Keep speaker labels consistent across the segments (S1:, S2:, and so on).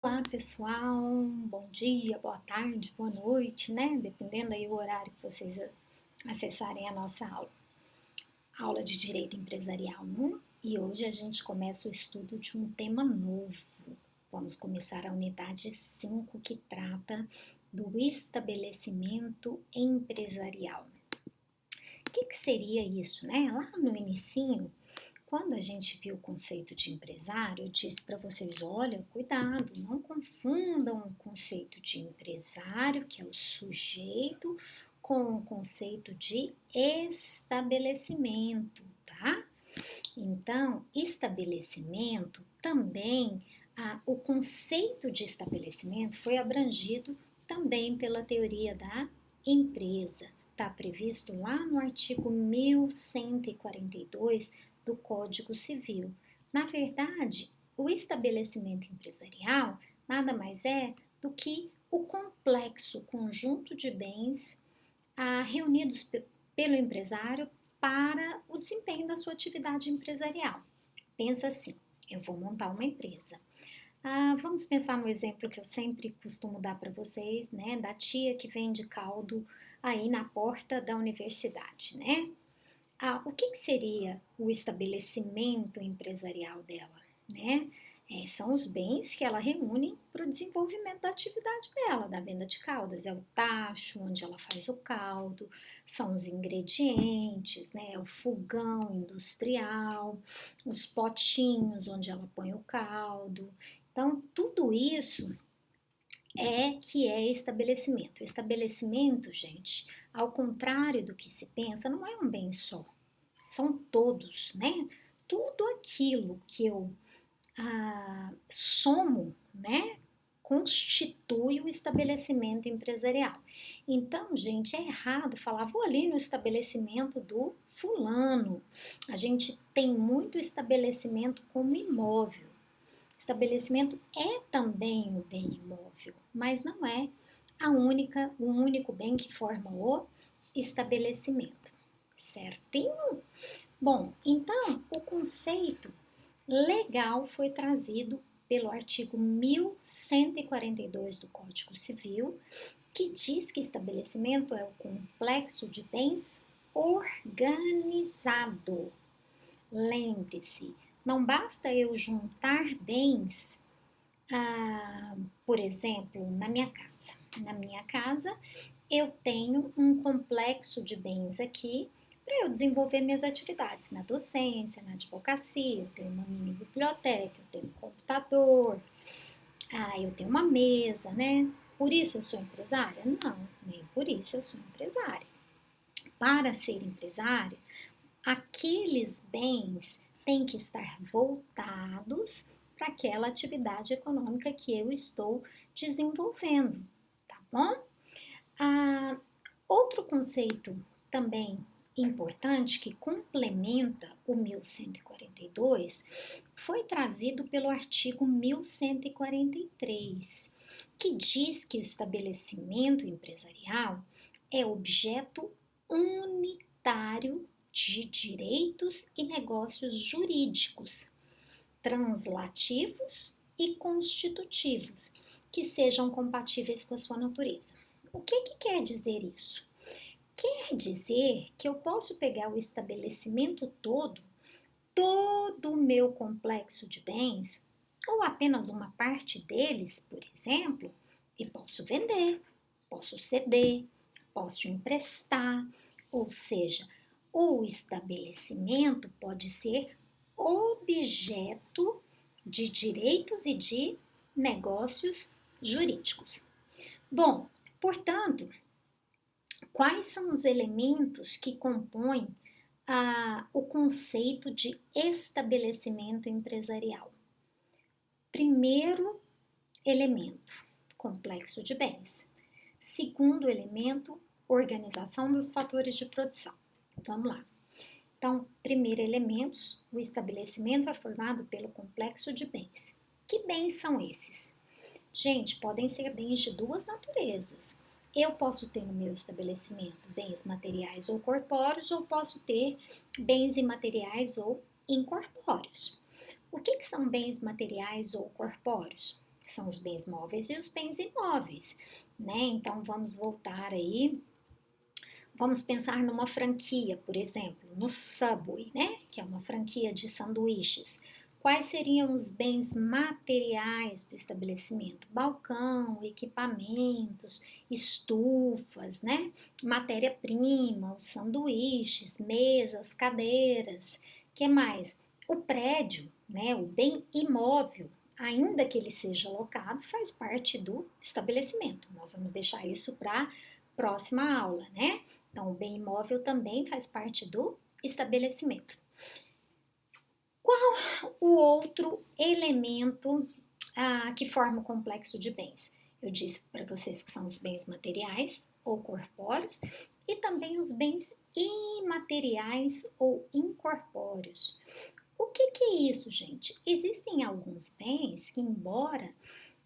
S1: Olá, pessoal. Bom dia, boa tarde, boa noite, né? Dependendo aí o horário que vocês acessarem a nossa aula de Direito Empresarial 1. E hoje a gente começa o estudo de um tema novo. Vamos começar a unidade 5, que trata do estabelecimento empresarial. O que seria isso, né? Lá no inicinho, quando a gente viu o conceito de empresário, eu disse para vocês, olha, cuidado, não confundam o conceito de empresário, que é o sujeito, com o conceito de estabelecimento, tá? Então, estabelecimento também, o conceito de estabelecimento foi abrangido também pela teoria da empresa. Está previsto lá no artigo 1142 do Código Civil. Na verdade, o estabelecimento empresarial nada mais é do que o complexo conjunto de bens reunidos pelo empresário para o desempenho da sua atividade empresarial. Pensa assim, eu vou montar uma empresa. Vamos pensar no exemplo que eu sempre costumo dar para vocês, né, da tia que vende caldo aí na porta da universidade, né? O que seria o estabelecimento empresarial dela, né? São os bens que ela reúne para o desenvolvimento da atividade dela, da venda de caldas. É o tacho onde ela faz o caldo, são os ingredientes, né? É o fogão industrial, os potinhos onde ela põe o caldo. Então, tudo isso que é estabelecimento. O estabelecimento, gente, ao contrário do que se pensa, não é um bem só. São todos, né? Tudo aquilo que eu somo, né? Constitui o estabelecimento empresarial. Então, gente, é errado falar, vou ali no estabelecimento do fulano. A gente tem muito estabelecimento como imóvel. Estabelecimento é também um bem imóvel, mas não é o único bem que forma o estabelecimento, certinho? Bom, então o conceito legal foi trazido pelo artigo 1142 do Código Civil, que diz que estabelecimento é o complexo de bens organizado. Lembre-se, não basta eu juntar bens, por exemplo, na minha casa. Na minha casa, eu tenho um complexo de bens aqui para eu desenvolver minhas atividades na docência, na advocacia. Eu tenho uma mini biblioteca, eu tenho um computador, eu tenho uma mesa, né? Por isso eu sou empresária? Não, nem por isso eu sou empresária. Para ser empresária, aqueles bens têm que estar voltados para aquela atividade econômica que eu estou desenvolvendo, tá bom? Outro conceito também importante que complementa o 1142 foi trazido pelo artigo 1143, que diz que o estabelecimento empresarial é objeto unitário de direitos e negócios jurídicos, translativos e constitutivos, que sejam compatíveis com a sua natureza. O que quer dizer isso? Quer dizer que eu posso pegar o estabelecimento todo o meu complexo de bens, ou apenas uma parte deles, por exemplo, e posso vender, posso ceder, posso emprestar, ou seja, o estabelecimento pode ser objeto de direitos e de negócios jurídicos. Bom, portanto, quais são os elementos que compõem o conceito de estabelecimento empresarial? Primeiro elemento, complexo de bens. Segundo elemento, organização dos fatores de produção. Vamos lá. Então, primeiro elemento, o estabelecimento é formado pelo complexo de bens. Que bens são esses? Gente, podem ser bens de duas naturezas. Eu posso ter no meu estabelecimento bens materiais ou corpóreos, ou posso ter bens imateriais ou incorpóreos. O que são bens materiais ou corpóreos? São os bens móveis e os bens imóveis, né? Então vamos voltar aí, vamos pensar numa franquia, por exemplo, no Subway, né? Que é uma franquia de sanduíches. Quais seriam os bens materiais do estabelecimento? Balcão, equipamentos, estufas, né? Matéria-prima, os sanduíches, mesas, cadeiras. Que mais? O prédio, né? O bem imóvel, ainda que ele seja locado, faz parte do estabelecimento. Nós vamos deixar isso para a próxima aula, né? Então, o bem imóvel também faz parte do estabelecimento. Qual o outro elemento que forma o complexo de bens? Eu disse para vocês que são os bens materiais ou corpóreos e também os bens imateriais ou incorpóreos. O que é isso, gente? Existem alguns bens que, embora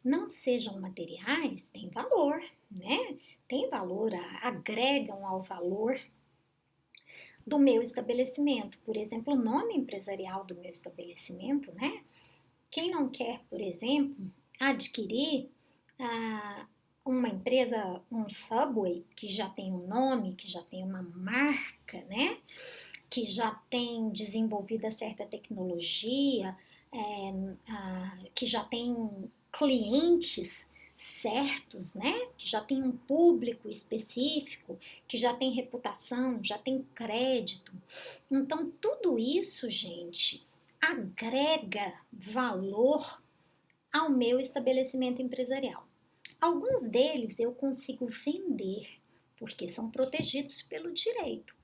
S1: não sejam materiais, têm valor, né? Tem valor, agregam ao valor do meu estabelecimento. Por exemplo, o nome empresarial do meu estabelecimento, né? Quem não quer, por exemplo, adquirir uma empresa, um Subway, que já tem um nome, que já tem uma marca, né? Que já tem desenvolvida certa tecnologia, que já tem clientes certos, né? Que já tem um público específico, que já tem reputação, já tem crédito. Então, tudo isso, gente, agrega valor ao meu estabelecimento empresarial. Alguns deles eu consigo vender, porque são protegidos pelo direito.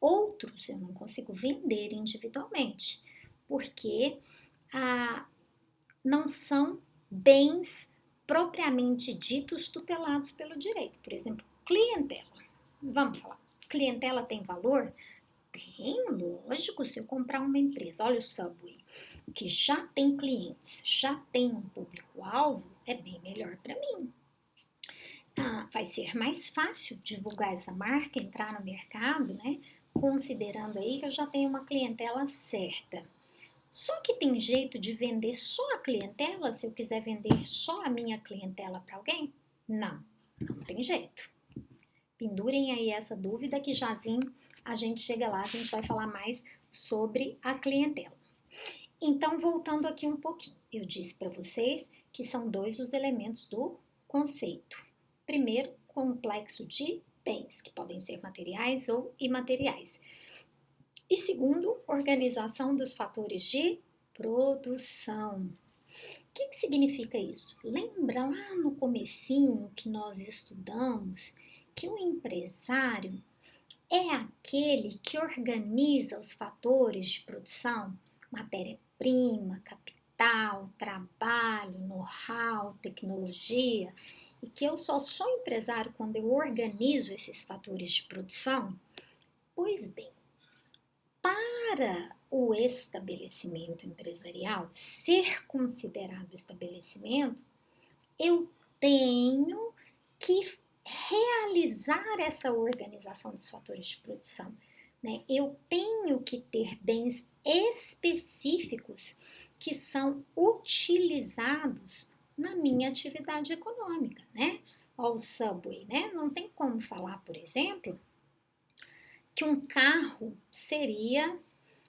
S1: Outros eu não consigo vender individualmente, porque não são bens propriamente ditos tutelados pelo direito. Por exemplo, clientela. Vamos falar, clientela tem valor? Tem, lógico, se eu comprar uma empresa, olha o Subway, que já tem clientes, já tem um público-alvo, é bem melhor para mim. Vai ser mais fácil divulgar essa marca, entrar no mercado, né? Considerando aí que eu já tenho uma clientela certa. Só que tem jeito de vender só a clientela, se eu quiser vender só a minha clientela para alguém? Não, não tem jeito. Pendurem aí essa dúvida que jazinho a gente chega lá, a gente vai falar mais sobre a clientela. Então, voltando aqui um pouquinho, eu disse para vocês que são dois os elementos do conceito. Primeiro, complexo de bens, que podem ser materiais ou imateriais. E segundo, organização dos fatores de produção. O que significa isso? Lembra lá no comecinho que nós estudamos que o empresário é aquele que organiza os fatores de produção, matéria-prima, capital, trabalho, know-how, tecnologia, e que eu só sou empresário quando eu organizo esses fatores de produção? Pois bem, para o estabelecimento empresarial ser considerado estabelecimento, eu tenho que realizar essa organização dos fatores de produção, né? Eu tenho que ter bens específicos que são utilizados na minha atividade econômica, né? Ó, o Subway, né? Não tem como falar, por exemplo, que um carro seria,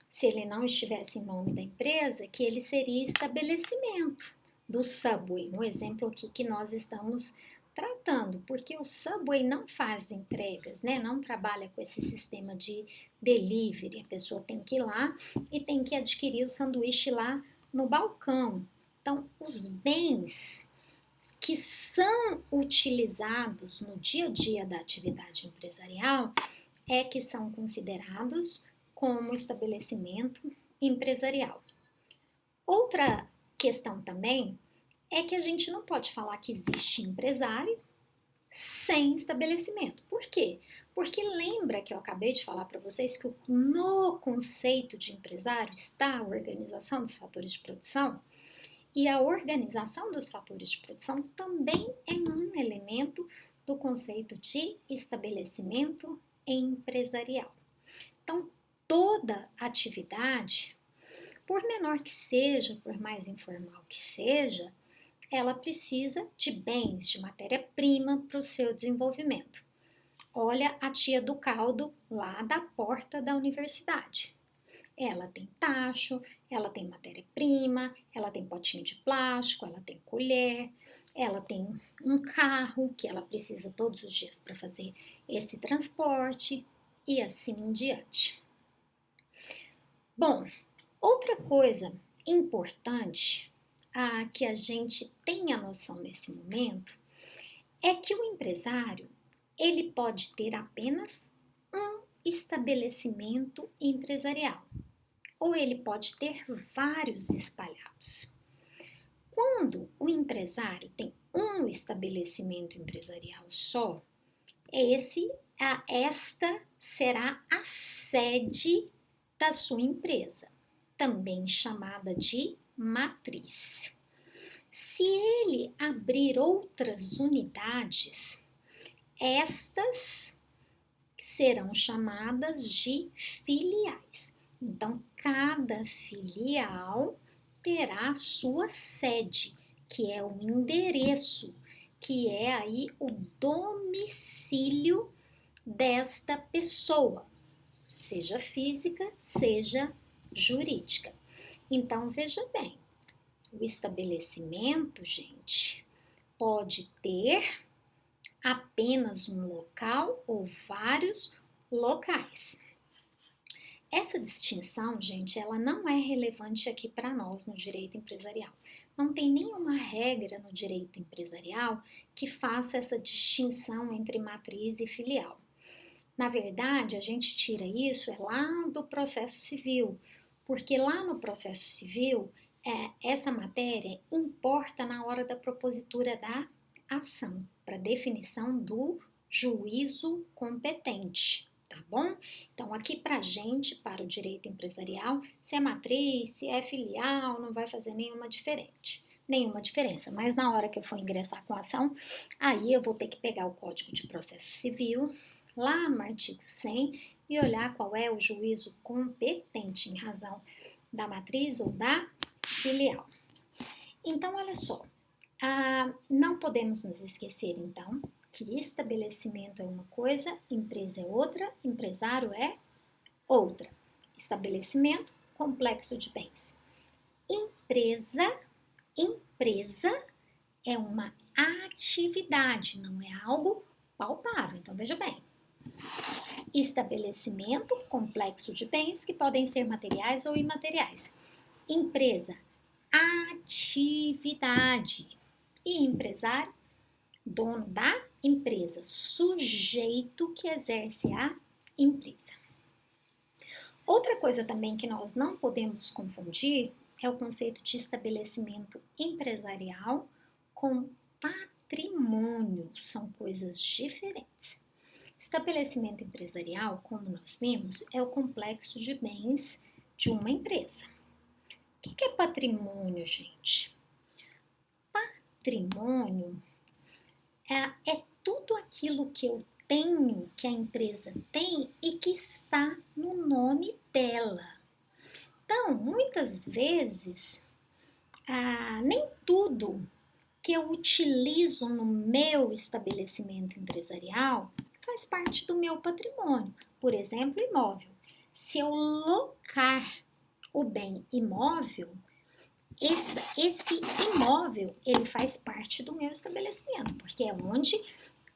S1: se ele não estivesse em nome da empresa, que ele seria estabelecimento do Subway, no exemplo aqui que nós estamos tratando, porque o Subway não faz entregas, né? Não trabalha com esse sistema de delivery. A pessoa tem que ir lá e tem que adquirir o sanduíche lá no balcão. Então, os bens que são utilizados no dia a dia da atividade empresarial é que são considerados como estabelecimento empresarial. Outra questão também é que a gente não pode falar que existe empresário sem estabelecimento. Por quê? Porque lembra que eu acabei de falar para vocês que no conceito de empresário está a organização dos fatores de produção? E a organização dos fatores de produção também é um elemento do conceito de estabelecimento empresarial. Então, toda atividade, por menor que seja, por mais informal que seja, ela precisa de bens, de matéria-prima para o seu desenvolvimento. Olha a tia do caldo lá da porta da universidade. Ela tem tacho, ela tem matéria-prima, ela tem potinho de plástico, ela tem colher, ela tem um carro que ela precisa todos os dias para fazer esse transporte e assim em diante. Bom, outra coisa importante que a gente tenha noção nesse momento é que o empresário ele pode ter apenas um estabelecimento empresarial ou ele pode ter vários espalhados. Quando o empresário tem um estabelecimento empresarial só, esta será a sede da sua empresa, também chamada de matriz. Se ele abrir outras unidades, estas serão chamadas de filiais. Então, cada filial terá sua sede, que é o endereço, que é aí o domicílio desta pessoa, seja física, seja jurídica. Então, veja bem, o estabelecimento, gente, pode ter apenas um local ou vários locais. Essa distinção, gente, ela não é relevante aqui para nós no direito empresarial. Não tem nenhuma regra no direito empresarial que faça essa distinção entre matriz e filial. Na verdade, a gente tira isso lá do processo civil, porque lá no processo civil, essa matéria importa na hora da propositura da ação, para definição do juízo competente, tá bom? Então, aqui para gente, para o direito empresarial, se é matriz, se é filial, não vai fazer nenhuma diferença, mas na hora que eu for ingressar com a ação, aí eu vou ter que pegar o Código de Processo Civil, lá no artigo 100, e olhar qual é o juízo competente em razão da matriz ou da filial. Então, olha só, não podemos nos esquecer, então, que estabelecimento é uma coisa, empresa é outra, empresário é outra. Estabelecimento, complexo de bens. Empresa é uma atividade, não é algo palpável. Então, veja bem. Estabelecimento, complexo de bens que podem ser materiais ou imateriais. Empresa, atividade. E empresário, dono da empresa, sujeito que exerce a empresa. Outra coisa também que nós não podemos confundir é o conceito de estabelecimento empresarial com patrimônio, são coisas diferentes. Estabelecimento empresarial, como nós vimos, é o complexo de bens de uma empresa. O que é patrimônio, gente? Patrimônio é tudo aquilo que eu tenho, que a empresa tem e que está no nome dela. Então, muitas vezes, nem tudo que eu utilizo no meu estabelecimento empresarial faz parte do meu patrimônio. Por exemplo, imóvel. Se eu locar o bem imóvel, esse imóvel ele faz parte do meu estabelecimento, porque é onde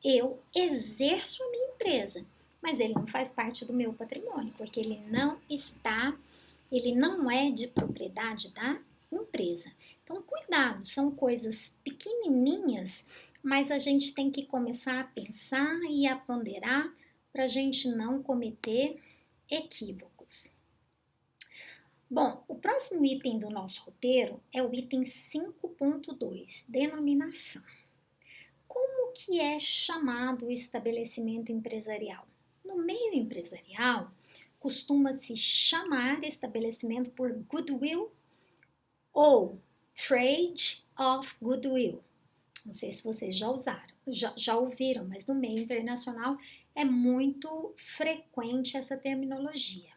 S1: eu exerço a minha empresa, mas ele não faz parte do meu patrimônio, porque ele não é de propriedade da empresa. Então, cuidado, são coisas pequenininhas, mas a gente tem que começar a pensar e a ponderar para a gente não cometer equívocos. Bom, o próximo item do nosso roteiro é o item 5.2, denominação. Como que é chamado o estabelecimento empresarial? No meio empresarial, costuma-se chamar estabelecimento por goodwill ou trade of goodwill. Não sei se vocês já ouviram, mas no meio internacional é muito frequente essa terminologia.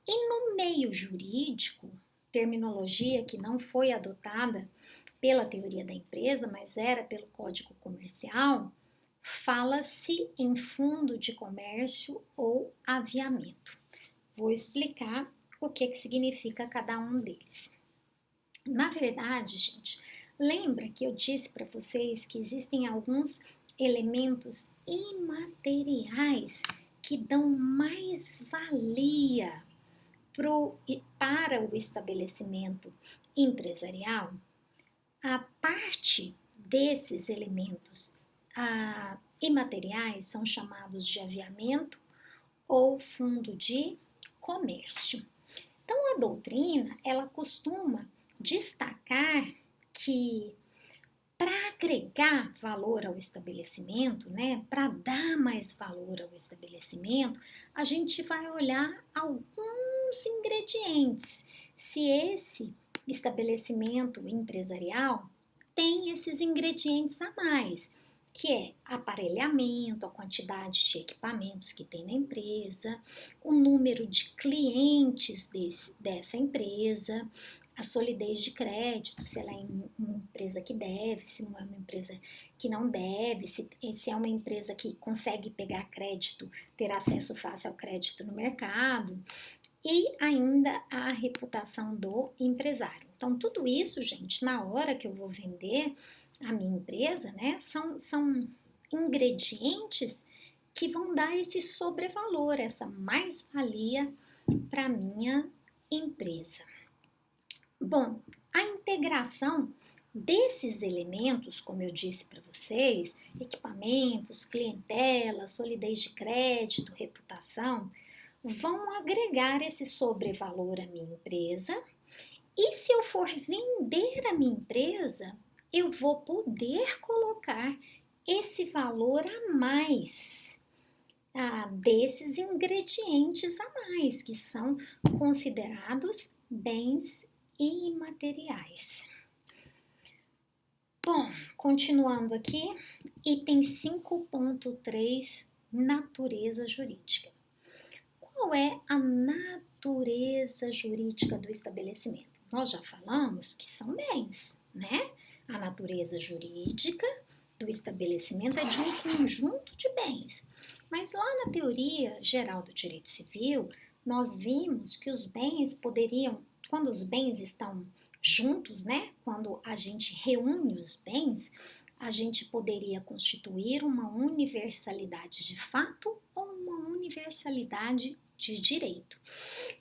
S1: E no meio jurídico, terminologia que não foi adotada pela teoria da empresa, mas era pelo Código Comercial, fala-se em fundo de comércio ou aviamento. Vou explicar o que significa cada um deles. Na verdade, gente, lembra que eu disse para vocês que existem alguns elementos imateriais que dão mais valia para o estabelecimento empresarial? A parte desses elementos imateriais são chamados de aviamento ou fundo de comércio. Então, a doutrina, ela costuma destacar que para agregar valor ao estabelecimento, né, para dar mais valor ao estabelecimento, a gente vai olhar alguns ingredientes. Se esse estabelecimento empresarial tem esses ingredientes a mais, que é aparelhamento, a quantidade de equipamentos que tem na empresa, o número de clientes dessa empresa, a solidez de crédito, se ela é uma empresa que deve, se não é uma empresa que não deve, se é uma empresa que consegue pegar crédito, ter acesso fácil ao crédito no mercado, e ainda a reputação do empresário. Então, tudo isso, gente, na hora que eu vou vender a minha empresa, né, são ingredientes que vão dar esse sobrevalor, essa mais-valia para a minha empresa. Bom, a integração desses elementos, como eu disse para vocês, equipamentos, clientela, solidez de crédito, reputação, vão agregar esse sobrevalor à minha empresa. E se eu for vender a minha empresa, eu vou poder colocar esse valor a mais desses ingredientes a mais, que são considerados bens imateriais. Bom, continuando aqui, item 5.3, natureza jurídica. Qual é a natureza jurídica do estabelecimento? Nós já falamos que são bens, né? A natureza jurídica do estabelecimento é de um conjunto de bens. Mas lá na teoria geral do direito civil, nós vimos que os bens poderiam, quando os bens estão juntos, né? Quando a gente reúne os bens, a gente poderia constituir uma universalidade de fato ou uma universalidade de direito.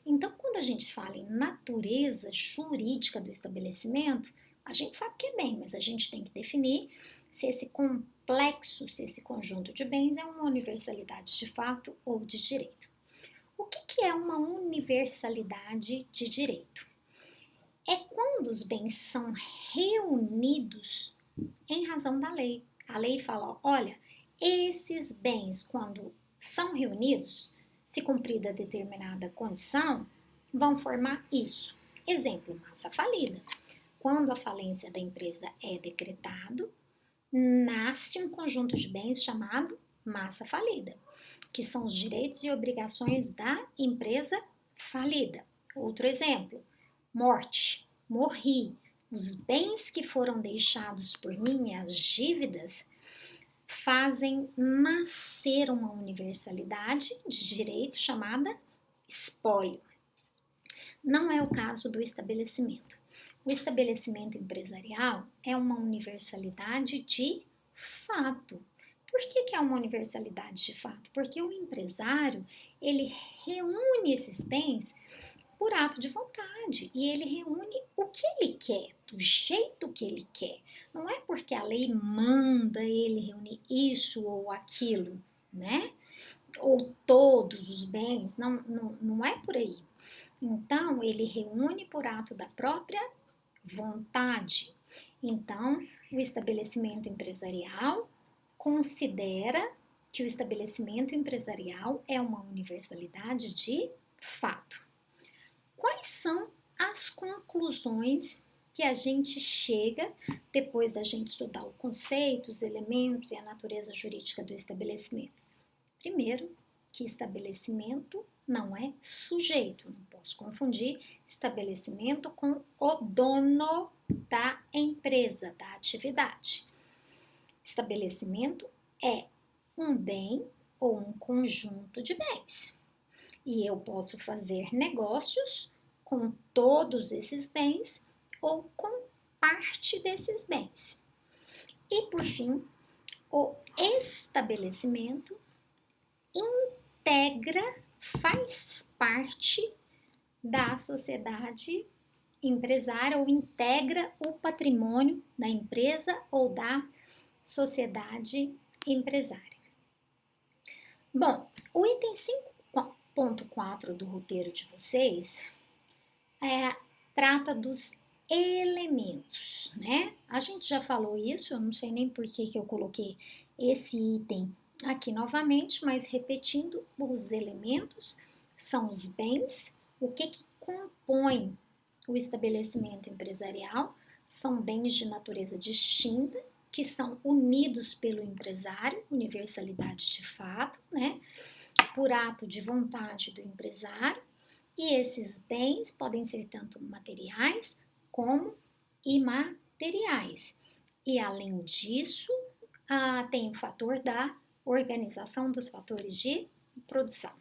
S1: Então, quando a gente fala em natureza jurídica do estabelecimento, a gente sabe que é bem, mas a gente tem que definir se esse complexo, se esse conjunto de bens é uma universalidade de fato ou de direito. O que é uma universalidade de direito? É quando os bens são reunidos em razão da lei. A lei fala, olha, esses bens, quando são reunidos, se cumprida determinada condição, vão formar isso. Exemplo, massa falida. Quando a falência da empresa é decretado, nasce um conjunto de bens chamado massa falida, que são os direitos e obrigações da empresa falida. Outro exemplo, morte, morri. Os bens que foram deixados por mim, as dívidas, fazem nascer uma universalidade de direito chamada espólio. Não é o caso do estabelecimento. O estabelecimento empresarial é uma universalidade de fato. Por que é uma universalidade de fato? Porque o empresário, ele reúne esses bens por ato de vontade e ele reúne o que ele quer, do jeito que ele quer. Não é porque a lei manda ele reunir isso ou aquilo, né? Ou todos os bens, não é por aí. Então, ele reúne por ato da própria vontade. Então, o estabelecimento empresarial considera que o estabelecimento empresarial é uma universalidade de fato. Quais são as conclusões que a gente chega depois da gente estudar o conceito, os elementos e a natureza jurídica do estabelecimento? Primeiro, que estabelecimento não é sujeito, não posso confundir estabelecimento com o dono da empresa, da atividade. Estabelecimento é um bem ou um conjunto de bens. E eu posso fazer negócios com todos esses bens ou com parte desses bens. E, por fim, o estabelecimento integra, faz parte da sociedade empresária ou integra o patrimônio da empresa ou da sociedade empresária. Bom, o item 5.4 do roteiro de vocês trata dos elementos, né? A gente já falou isso, eu não sei nem por que eu coloquei esse item aqui novamente, mas repetindo, os elementos são os bens, o que compõe o estabelecimento empresarial, são bens de natureza distinta, que são unidos pelo empresário, universalidade de fato, né? Por ato de vontade do empresário, e esses bens podem ser tanto materiais como imateriais. E além disso, tem o fator da organização dos fatores de produção.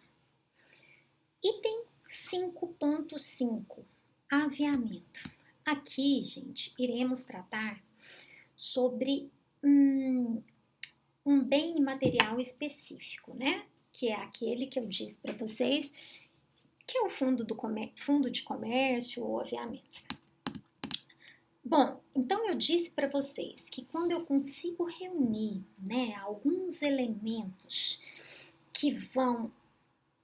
S1: Item 5.5, aviamento. Aqui, gente, iremos tratar sobre um bem imaterial específico, né? Que é aquele que eu disse para vocês, que é o fundo de comércio ou aviamento. Bom, então eu disse para vocês que quando eu consigo reunir, né, alguns elementos que vão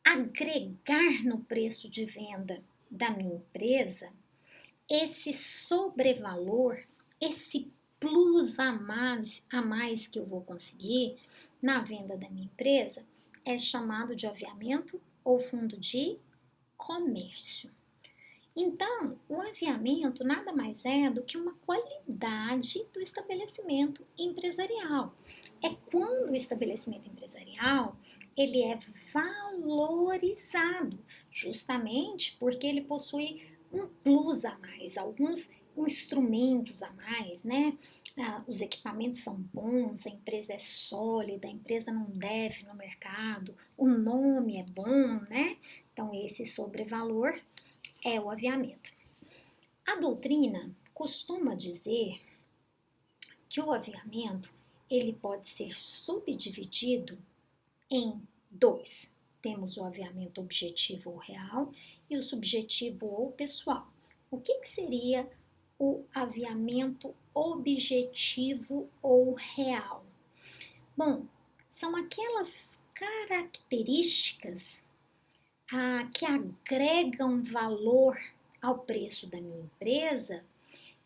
S1: agregar no preço de venda da minha empresa, esse sobrevalor, esse plus a mais que eu vou conseguir na venda da minha empresa, é chamado de aviamento ou fundo de comércio. Então, o aviamento nada mais é do que uma qualidade do estabelecimento empresarial. É quando o estabelecimento empresarial ele é valorizado, justamente porque ele possui um plus a mais, alguns instrumentos a mais, né? Os equipamentos são bons, a empresa é sólida, a empresa não deve no mercado, o nome é bom, né? Então, esse sobrevalor é o aviamento. A doutrina costuma dizer que o aviamento ele pode ser subdividido em dois. Temos o aviamento objetivo ou real e o subjetivo ou pessoal. O que seria o aviamento objetivo ou real? Bom, são aquelas características que agregam valor ao preço da minha empresa,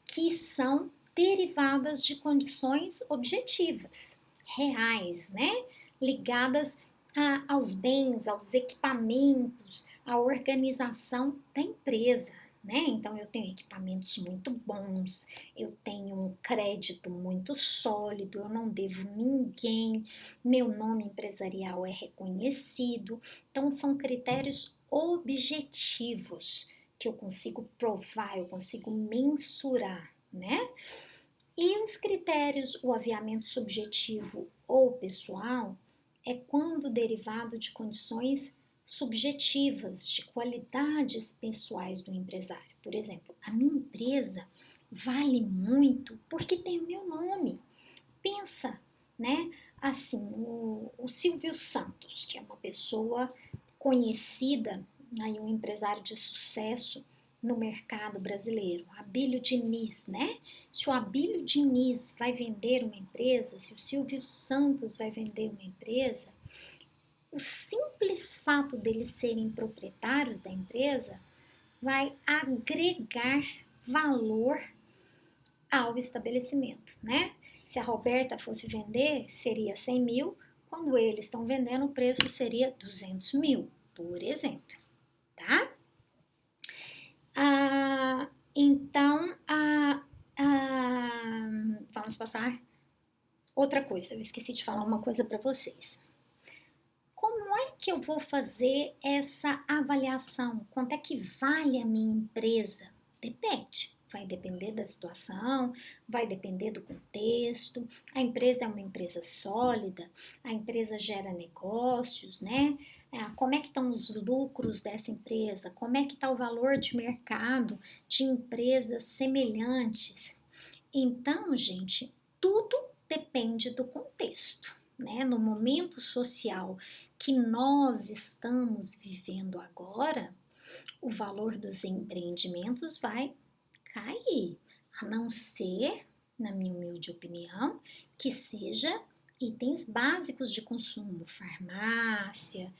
S1: que são derivadas de condições objetivas, reais, né? Ligadas aos bens, aos equipamentos, à organização da empresa, né? Então, eu tenho equipamentos muito bons, eu tenho um crédito muito sólido, eu não devo ninguém, meu nome empresarial é reconhecido. Então, são critérios objetivos que eu consigo provar, eu consigo mensurar, né? E os critérios, o aviamento subjetivo ou pessoal, é quando derivado de condições subjetivas, de qualidades pessoais do empresário. Por exemplo, a minha empresa vale muito porque tem o meu nome. Pensa, né? Assim, o Silvio Santos, que é uma pessoa conhecida, aí um empresário de sucesso no mercado brasileiro, Abílio Diniz, né? Se o Abílio Diniz vai vender uma empresa, se o Silvio Santos vai vender uma empresa, o simples fato deles serem proprietários da empresa vai agregar valor ao estabelecimento, né? Se a Roberta fosse vender, seria 100 mil, quando eles estão vendendo, o preço seria 200 mil, por exemplo, tá? Então, vamos passar outra coisa. Eu esqueci de falar uma coisa para vocês. Como é que eu vou fazer essa avaliação? Quanto é que vale a minha empresa? Depende. vai depender da situação, vai depender do contexto. A empresa é uma empresa sólida, a empresa gera negócios, né? Como é que estão os lucros dessa empresa? Como é que está o valor de mercado de empresas semelhantes? Então, gente, tudo depende do contexto, né? No momento social que nós estamos vivendo agora, o valor dos empreendimentos vai cair, a não ser, na minha humilde opinião, que seja itens básicos de consumo, farmácia,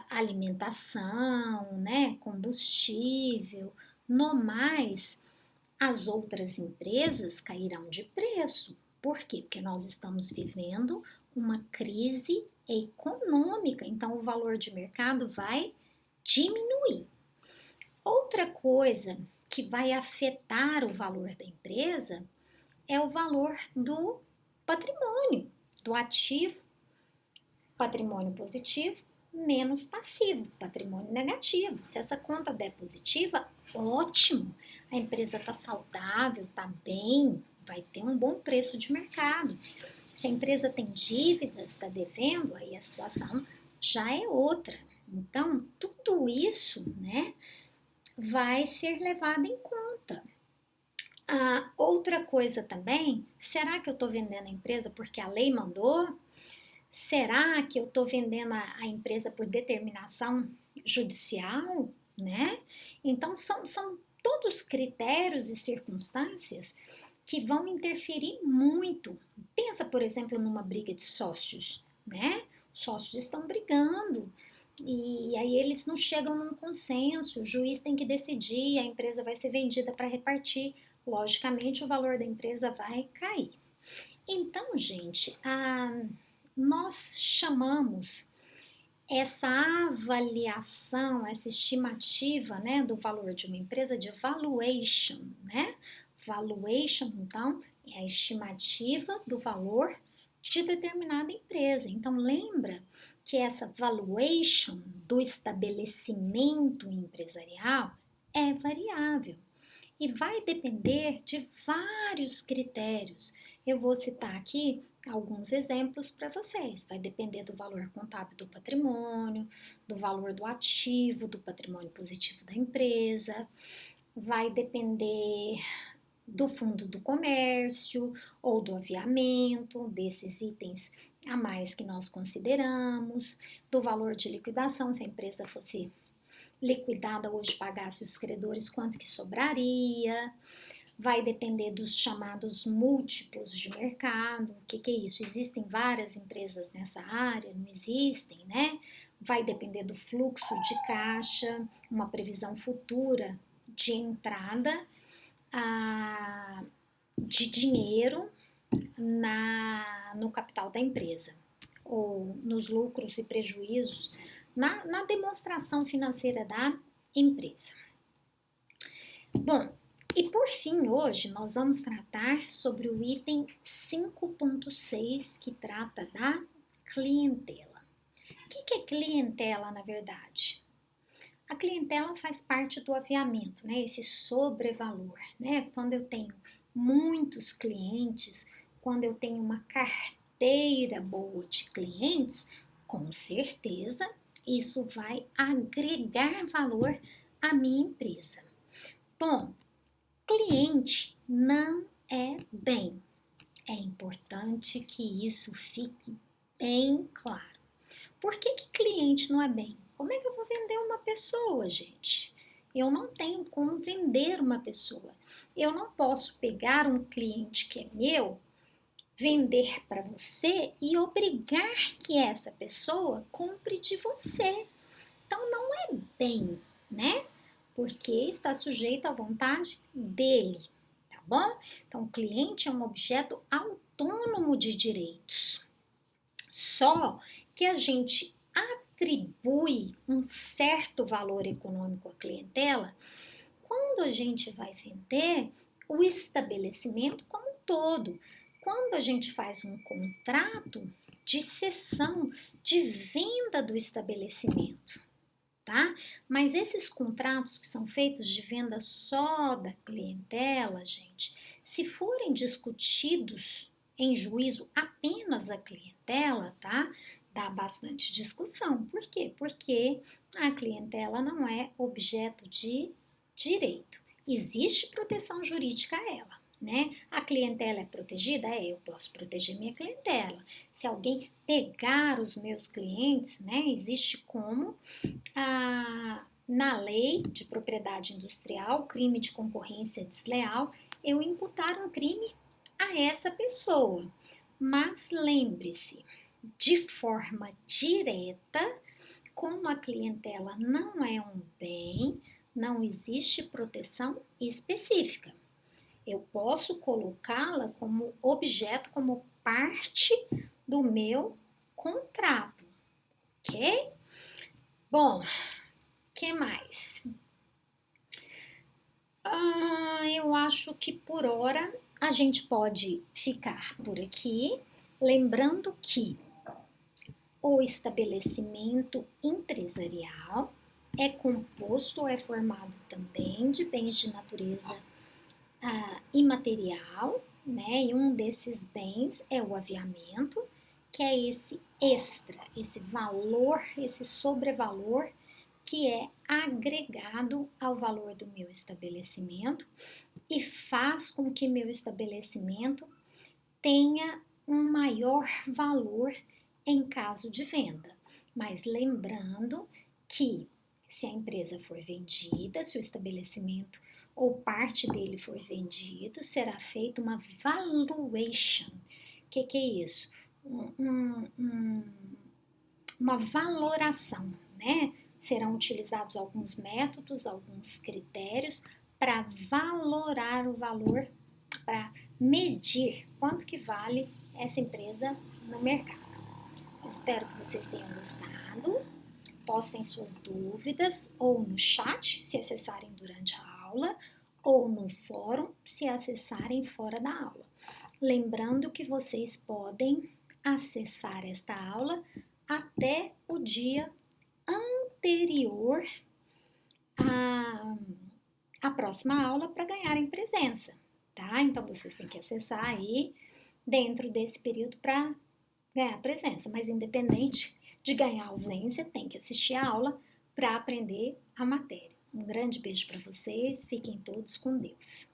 S1: alimentação, né, combustível. No mais, as outras empresas cairão de preço. Por quê? Porque nós estamos vivendo uma crise econômica, então o valor de mercado vai diminuir. Outra coisa que vai afetar o valor da empresa é o valor do patrimônio, do ativo, patrimônio positivo menos passivo, patrimônio negativo. Se essa conta der positiva, ótimo, a empresa está saudável, está bem, vai ter um bom preço de mercado. Se a empresa tem dívidas, está devendo, aí a situação já é outra. Então, tudo isso, né, vai ser levado em conta. Outra coisa também, será que eu estou vendendo a empresa porque a lei mandou? Será que eu estou vendendo a empresa por determinação judicial, né? Então, são todos critérios e circunstâncias que vão interferir muito. Pensa, por exemplo, numa briga de sócios, né? Os sócios estão brigando e aí eles não chegam num consenso, o juiz tem que decidir, a empresa vai ser vendida para repartir, logicamente o valor da empresa vai cair. Então, gente, nós chamamos essa avaliação, essa estimativa, né, do valor de uma empresa de valuation, né? Valuation, então, é a estimativa do valor de determinada empresa. Então, lembra que essa valuation do estabelecimento empresarial é variável e vai depender de vários critérios. Eu vou citar aqui alguns exemplos para vocês. Vai depender do valor contábil do patrimônio, do valor do ativo, do patrimônio positivo da empresa, vai depender do fundo do comércio ou do aviamento, desses itens a mais que nós consideramos, do valor de liquidação, se a empresa fosse liquidada hoje, pagasse os credores, quanto que sobraria. Vai depender dos chamados múltiplos de mercado. O que é isso? Existem várias empresas nessa área? Não existem, né? Vai depender do fluxo de caixa, uma previsão futura de entrada de dinheiro no capital da empresa, ou nos lucros e prejuízos, na demonstração financeira da empresa. Bom, e por fim, hoje nós vamos tratar sobre o item 5.6, que trata da clientela. O que é clientela, na verdade? A clientela faz parte do aviamento, né? Esse sobrevalor, né? Quando eu tenho muitos clientes, quando eu tenho uma carteira boa de clientes, com certeza isso vai agregar valor à minha empresa. Bom, cliente não é bem. É importante que isso fique bem claro. Por que cliente não é bem? Como é que eu vou vender uma pessoa, gente? Eu não tenho como vender uma pessoa. Eu não posso pegar um cliente que é meu, vender para você e obrigar que essa pessoa compre de você. Então não é bem, né? Porque está sujeito à vontade dele, tá bom? Então o cliente é um objeto autônomo de direitos. Só que a gente atribui um certo valor econômico à clientela quando a gente vai vender o estabelecimento como um todo. Quando a gente faz um contrato de cessão, de venda do estabelecimento, tá? Mas esses contratos que são feitos de venda só da clientela, gente, se forem discutidos em juízo apenas a clientela, tá? Dá bastante discussão. Por quê? Porque a clientela não é objeto de direito. Existe proteção jurídica a ela, né? A clientela é protegida? Eu posso proteger minha clientela. Se alguém pegar os meus clientes, né? Existe como na lei de propriedade industrial, crime de concorrência desleal, eu imputar um crime a essa pessoa. Mas lembre-se, de forma direta, como a clientela não é um bem, não existe proteção específica. Eu posso colocá-la como objeto, como parte do meu contrato, ok? Bom, que mais? Eu acho que por hora a gente pode ficar por aqui, lembrando que o estabelecimento empresarial é composto ou é formado também de bens de natureza imaterial, né? E um desses bens é o aviamento, que é esse extra, esse valor, esse sobrevalor que é agregado ao valor do meu estabelecimento e faz com que meu estabelecimento tenha um maior valor em caso de venda. Mas lembrando que se a empresa for vendida, se o estabelecimento ou parte dele for vendido, será feita uma valuation. O que é isso? Uma valoração, né? Serão utilizados alguns métodos, alguns critérios para valorar o valor, para medir quanto que vale essa empresa no mercado. Eu espero que vocês tenham gostado. Postem suas dúvidas ou no chat, se acessarem durante a aula, ou no fórum, se acessarem fora da aula. Lembrando que vocês podem acessar esta aula até o dia anterior à próxima aula para ganharem presença, tá? Então, vocês têm que acessar aí dentro desse período para ganhar presença, mas independente de ganhar ausência, tem que assistir a aula para aprender a matéria. Um grande beijo para vocês, fiquem todos com Deus.